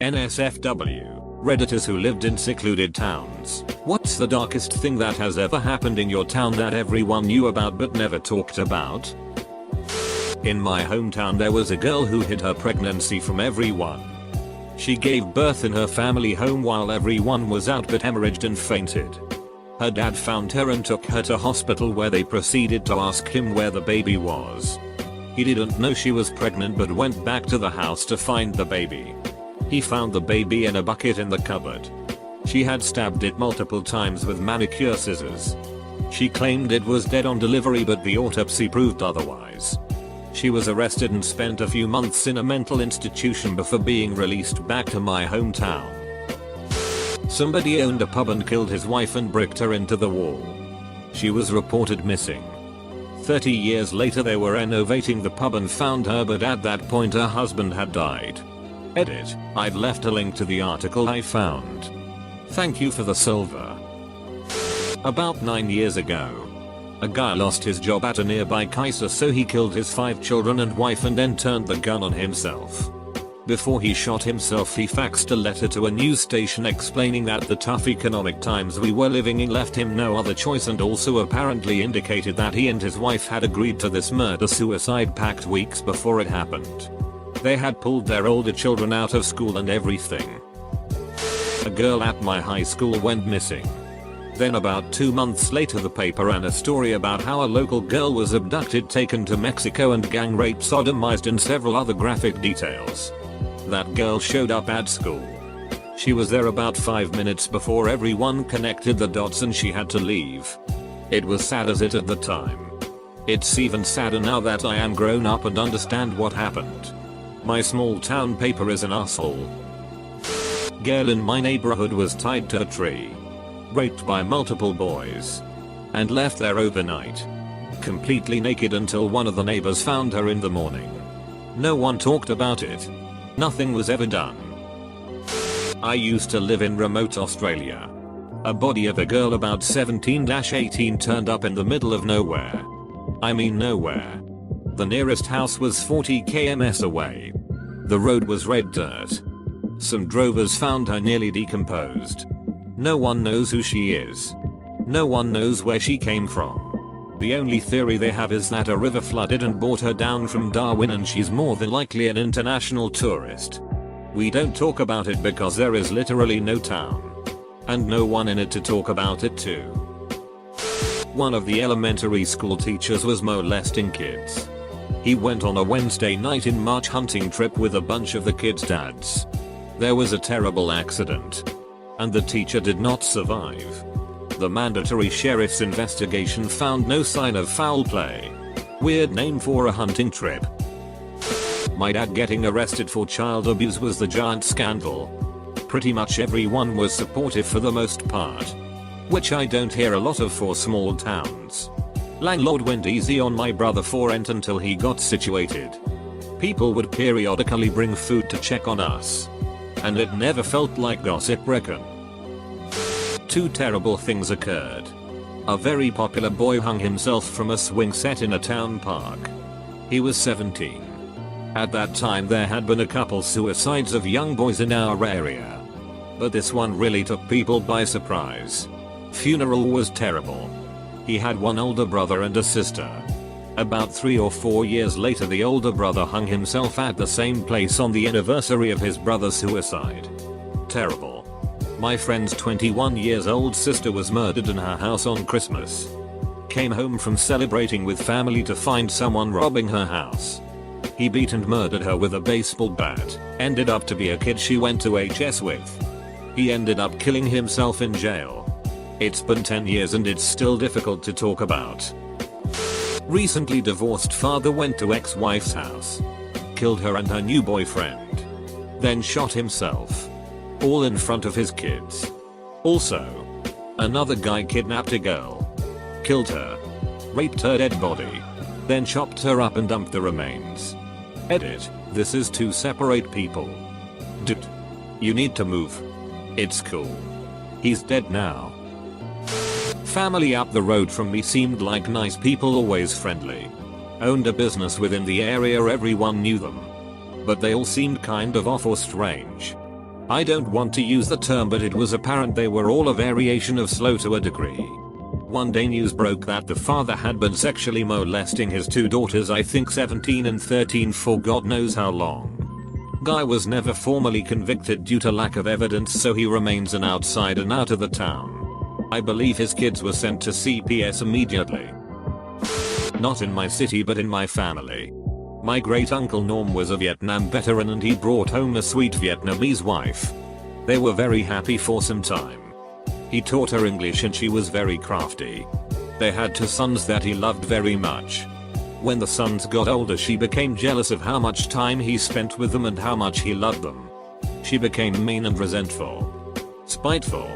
NSFW. Redditors who lived in secluded towns. What's the darkest thing that has ever happened in your town that everyone knew about but never talked about? In my hometown there was a girl who hid her pregnancy from everyone. She gave birth in her family home while everyone was out but hemorrhaged and fainted. Her dad found her and took her to hospital where they proceeded to ask him where the baby was. He didn't know she was pregnant but went back to the house to find the baby. He found the baby in a bucket in the cupboard. She had stabbed it multiple times with manicure scissors. She claimed it was dead on delivery but the autopsy proved otherwise. She was arrested and spent a few months in a mental institution before being released back to my hometown. Somebody owned a pub and killed his wife and bricked her into the wall. She was reported missing. 30 years later they were renovating the pub and found her, but at that point her husband had died. Edit. I've left a link to the article I found. Thank you for the silver. About 9 years ago, a guy lost his job at a nearby Kaiser, so he killed his 5 children and wife and then turned the gun on himself. Before he shot himself he faxed a letter to a news station explaining that the tough economic times we were living in left him no other choice, and also apparently indicated that he and his wife had agreed to this murder-suicide pact weeks before it happened. They had pulled their older children out of school and everything. A girl at my high school went missing. Then about 2 months later the paper ran a story about how a local girl was abducted, taken to Mexico and gang raped, sodomized, and several other graphic details. That girl showed up at school. She was there about 5 minutes before everyone connected the dots and she had to leave. It was sad as it at the time. It's even sadder now that I am grown up and understand what happened. My small town paper is an asshole. Girl in my neighborhood was tied to a tree, raped by multiple boys, and left there overnight, completely naked, until one of the neighbors found her in the morning. No one talked about it. Nothing was ever done. I used to live in remote Australia. A body of a girl about 17-18 turned up in the middle of nowhere. I mean nowhere. The nearest house was 40 km away. The road was red dirt. Some drovers found her nearly decomposed. No one knows who she is. No one knows where she came from. The only theory they have is that a river flooded and brought her down from Darwin, and she's more than likely an international tourist. We don't talk about it because there is literally no town, and no one in it to talk about it to. One of the elementary school teachers was molesting kids. He went on a Wednesday night in March hunting trip with a bunch of the kids' dads. There was a terrible accident, and the teacher did not survive. The mandatory sheriff's investigation found no sign of foul play. Weird name for a hunting trip. My dad getting arrested for child abuse was the giant scandal. Pretty much everyone was supportive for the most part, which I don't hear a lot of for small towns. Landlord went easy on my brother for rent until he got situated. People would periodically bring food to check on us, and it never felt like gossip, reckon. 2 terrible things occurred. A very popular boy hung himself from a swing set in a town park. He was 17. At that time there had been a couple suicides of young boys in our area, but this one really took people by surprise. Funeral was terrible. He had one older brother and a sister. About 3 or 4 years later the older brother hung himself at the same place on the anniversary of his brother's suicide. Terrible. My friend's 21 years old sister was murdered in her house on Christmas. Came home from celebrating with family to find someone robbing her house. He beat and murdered her with a baseball bat. Ended up to be a kid she went to HS with. He ended up killing himself in jail. It's been 10 years and it's still difficult to talk about. Recently divorced father went to ex-wife's house, killed her and her new boyfriend, then shot himself, all in front of his kids. Also, another guy kidnapped a girl, killed her, raped her dead body, then chopped her up and dumped the remains. Edit. This is 2 separate people. Dude, you need to move. It's cool. He's dead now. Family up the road from me seemed like nice people, always friendly. Owned a business within the area, everyone knew them, but they all seemed kind of off or strange. I don't want to use the term, but it was apparent they were all a variation of slow to a degree. One day news broke that the father had been sexually molesting his two daughters, I think 17 and 13, for God knows how long. Guy was never formally convicted due to lack of evidence, so he remains an outsider and out of the town. I believe his kids were sent to CPS immediately. Not in my city but in my family. My great uncle Norm was a Vietnam veteran and he brought home a sweet Vietnamese wife. They were very happy for some time. He taught her English and she was very crafty. They had two sons that he loved very much. When the sons got older, she became jealous of how much time he spent with them and how much he loved them. She became mean and resentful. Spiteful.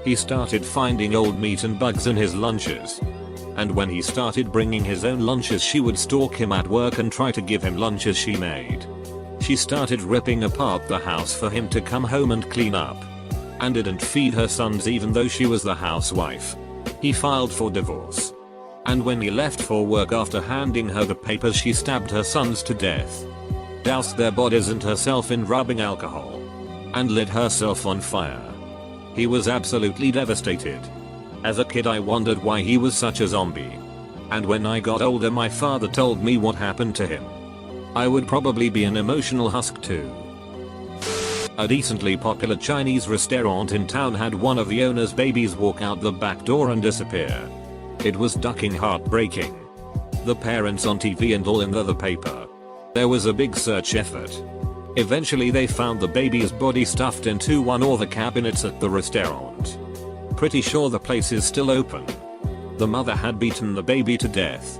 He started finding old meat and bugs in his lunches. And when he started bringing his own lunches, she would stalk him at work and try to give him lunches she made. She started ripping apart the house for him to come home and clean up. And didn't feed her sons even though she was the housewife. He filed for divorce. And when he left for work after handing her the papers, she stabbed her sons to death, doused their bodies and herself in rubbing alcohol, and lit herself on fire. He was absolutely devastated. As a kid I wondered why he was such a zombie. And when I got older my father told me what happened to him. I would probably be an emotional husk too. A decently popular Chinese restaurant in town had one of the owner's babies walk out the back door and disappear. It was fucking heartbreaking. The parents on TV and all in the paper. There was a big search effort. Eventually they found the baby's body stuffed into one of the cabinets at the restaurant. Pretty sure the place is still open. The mother had beaten the baby to death.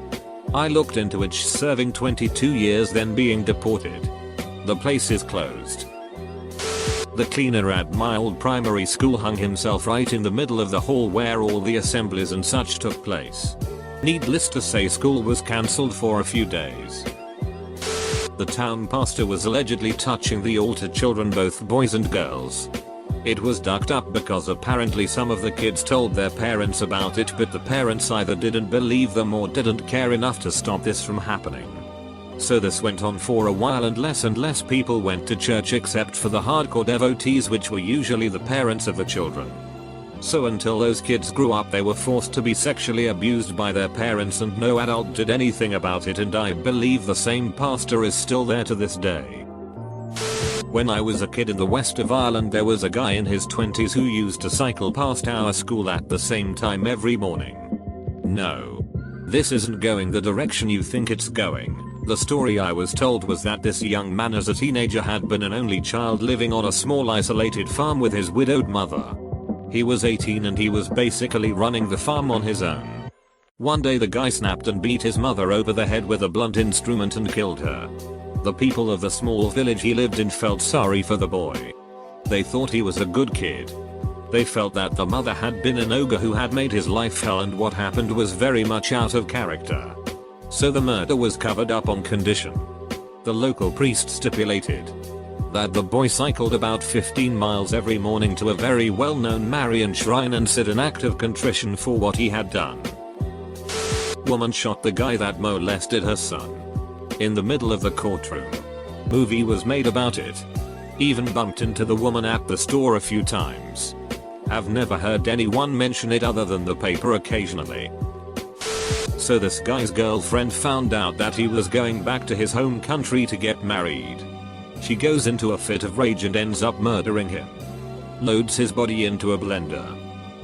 I looked into it, serving 22 years then being deported. The place is closed. The cleaner at my old primary school hung himself right in the middle of the hall where all the assemblies and such took place. Needless to say, school was cancelled for a few days. The town pastor was allegedly touching the altar children, both boys and girls. It was dug up because apparently some of the kids told their parents about it, but the parents either didn't believe them or didn't care enough to stop this from happening. So this went on for a while and less people went to church except for the hardcore devotees, which were usually the parents of the children. So until those kids grew up they were forced to be sexually abused by their parents and no adult did anything about it, and I believe the same pastor is still there to this day. When I was a kid in the west of Ireland there was a guy in his 20s who used to cycle past our school at the same time every morning. No. This isn't going the direction you think it's going. The story I was told was that this young man as a teenager had been an only child living on a small isolated farm with his widowed mother. He was 18 and he was basically running the farm on his own. One day the guy snapped and beat his mother over the head with a blunt instrument and killed her. The people of the small village he lived in felt sorry for the boy. They thought he was a good kid. They felt that the mother had been an ogre who had made his life hell and what happened was very much out of character. So the murder was covered up on condition. The local priest stipulated that the boy cycled about 15 miles every morning to a very well-known Marian shrine and said an act of contrition for what he had done. Woman shot the guy that molested her son. In the middle of the courtroom. Movie was made about it. Even bumped into the woman at the store a few times. Have never heard anyone mention it other than the paper occasionally. So this guy's girlfriend found out that he was going back to his home country to get married. She goes into a fit of rage and ends up murdering him. Loads his body into a blender.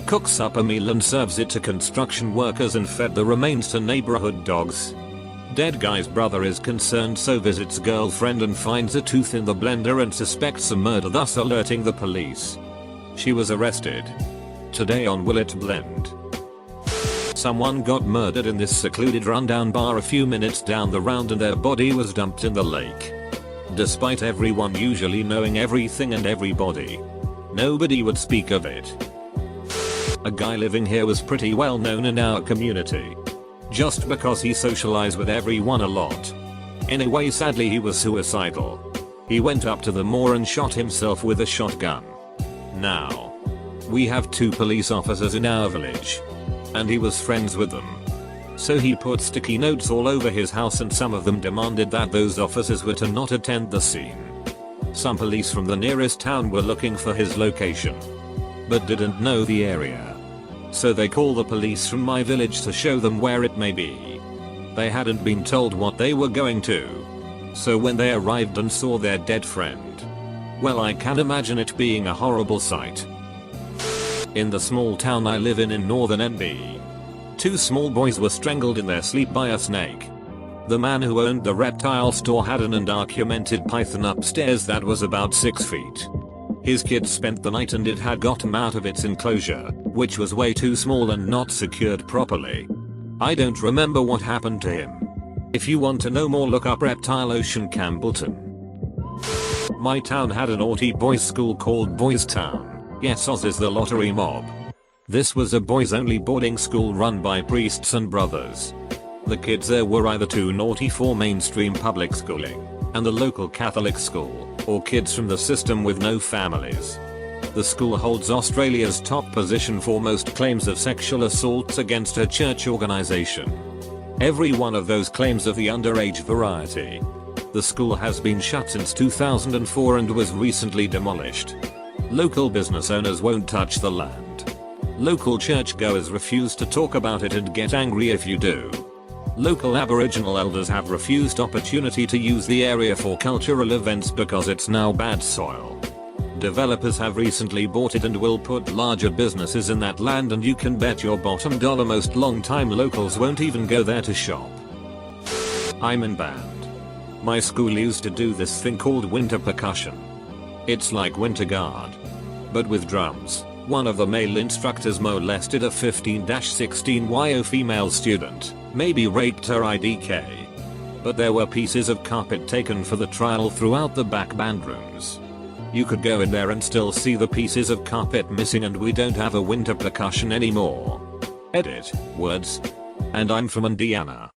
Cooks up a meal and serves it to construction workers and fed the remains to neighborhood dogs. Dead guy's brother is concerned, so visits girlfriend and finds a tooth in the blender and suspects a murder, thus alerting the police. She was arrested. Today on Will It Blend? Someone got murdered in this secluded rundown bar a few minutes down the road and their body was dumped in the lake. Despite everyone usually knowing everything and everybody, nobody would speak of it. A guy living here was pretty well known in our community. Just because he socialized with everyone a lot. Anyway, sadly he was suicidal. He went up to the moor and shot himself with a shotgun. Now, we have 2 police officers in our village. And he was friends with them. So he put sticky notes all over his house and some of them demanded that those officers were to not attend the scene. Some police from the nearest town were looking for his location, but didn't know the area. So they called the police from my village to show them where it may be. They hadn't been told what they were going to. So when they arrived and saw their dead friend, well, I can imagine it being a horrible sight. In the small town I live in northern NB, 2 small boys were strangled in their sleep by a snake. The man who owned the reptile store had an undocumented python upstairs that was about 6 feet. His kids spent the night and it had gotten out of its enclosure, which was way too small and not secured properly. I don't remember what happened to him. If you want to know more, look up Reptile Ocean Campbellton. My town had a naughty boys school called Boys Town. Yes, Oz is the lottery mob. This was a boys only boarding school run by priests and brothers. The kids there were either too naughty for mainstream public schooling and the local Catholic school, or kids from the system with no families. The school holds Australia's top position for most claims of sexual assaults against a church organization. Every one of those claims of the underage variety. The school has been shut since 2004 and was recently demolished. Local business owners won't touch the land. Local churchgoers refuse to talk about it and get angry if you do. Local Aboriginal elders have refused opportunity to use the area for cultural events because it's now bad soil. Developers have recently bought it and will put larger businesses in that land, and you can bet your bottom dollar most long-time locals won't even go there to shop. I'm in band. My school used to do this thing called winter percussion. It's like winter guard, but with drums. One of the male instructors molested a 15-16-YO female student, maybe raped her IDK. But there were pieces of carpet taken for the trial throughout the back band rooms. You could go in there and still see the pieces of carpet missing, and we don't have a winter percussion anymore. Edit, words. And I'm from Indiana.